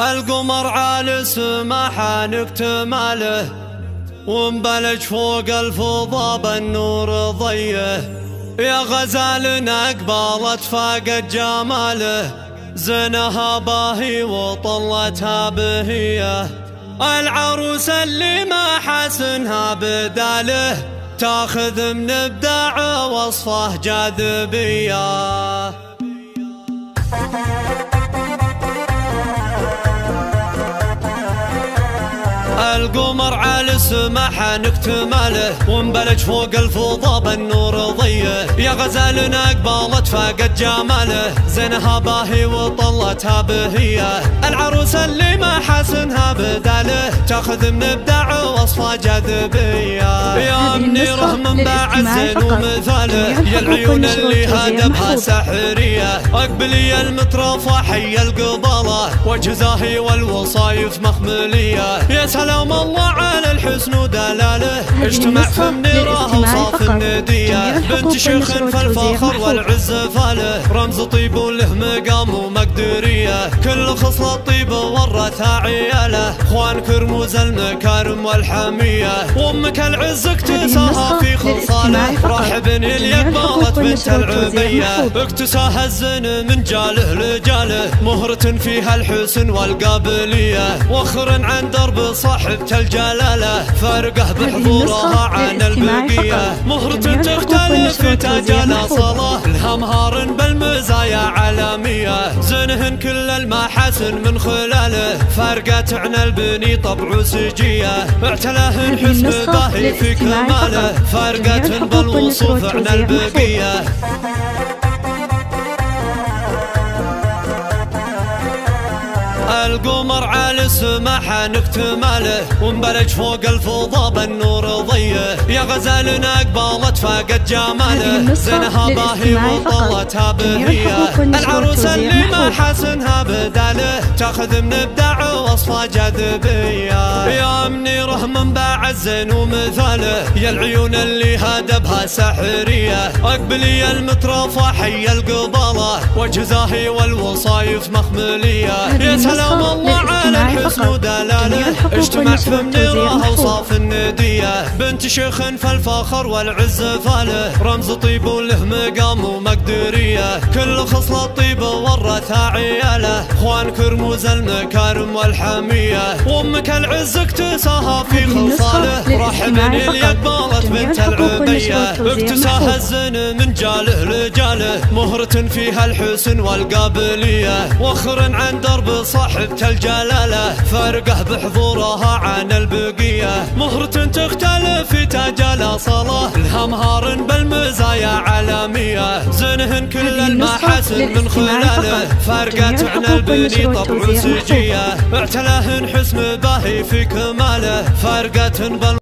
القمر عالي سماحة نكتماله، ومبلج فوق الفضا بالنور ضيه. يا غزال أقبلت فاقت جماله، زنها باهي وطلتها بهيه. العروس اللي ما حسنها بداله، تاخذ من ابداع وصفه جاذبيه. القمر عالي سماحة نكتماله، ومبلج فوق الفضا بالنور ضيه. يا غزال أقبلت فاقت جماله، زينها باهي وطلتها بهيه. العروس اللي ما حسنها بداله، تاخذ من ابداع وصفه جاذبيه. يا منيره من باع الزين ومثاله، يا العيون اللي هدبها سحريه. اقبلي المترفه حي القباله، وجه زاهي والوصايف مخمليه. يا سلام الله على الحسن ودلاله، اجتمع في منيره وصاف النديه. بنت شيخ فالفخر والعز فاله، رمز طيب وله مقام ومقدوريه. كل خصله طيب ورثها عياله، اخوانك رموز المكارم والحميه. وامك العز اكتساها في خصاله، راحبني اللي قبلت بنت العبيه. اكتساها الزن من جاله لجاله، مهرة فيها الحسن والقابليه. وخر عن درب صاحبة الجلالة، فارقه بحضورها عن البقيه. مهرة تختلف تاجال صلاة، لها مهار بالمزايا علاميه. زنهن كل المحاسن من خلاله، فارقت عن البني طبع سجيه. اعتلاهن حسن باهي في كماله، فارقت بالوصوف عن البقيه. القمر عالي سماحة نكتماله، ومبلج فوق الفضا بالنور ضيه. يا غزال أقبلت فاقت جماله، زينها باهي وطلتها بهيه. العروس اللي ما حسنها بداله، تاخذ من ابداع وصفه جاذبيه. يا منيره من باع الزين ومثاله، يا العيون اللي هدبها سحريه. اقبلي المترفه حي القباله، وجه زاهي والوصايف مخمليه. يا سلام الله على الحسن ودلاله، اجتمع في منيره وصاف النديه. بنت شيخ فالفخر والعز فاله، رمز طيب وله مقام ومقدوريه. كل خصله طيب ورثها عياله، اخوانك رموز المكارم والحميه. وامك العز اكتساها في خصاله، راحبني اللي قبلت بنت العبيه. اكتساها الزن من جاله لجاله، مهرة فيها الحسن والقابليه. وخر عن درب صاحبة الجلالة، فارقه بحضورها عن البقيه. مهرة تختلف تاجال صلاة، لها مهار بالمزايا علاميه. زنهن كل المحاسن من خلاله، فارقت عن البني طبع سجيه. اعتلاهن حسن باهي في كماله، فارقت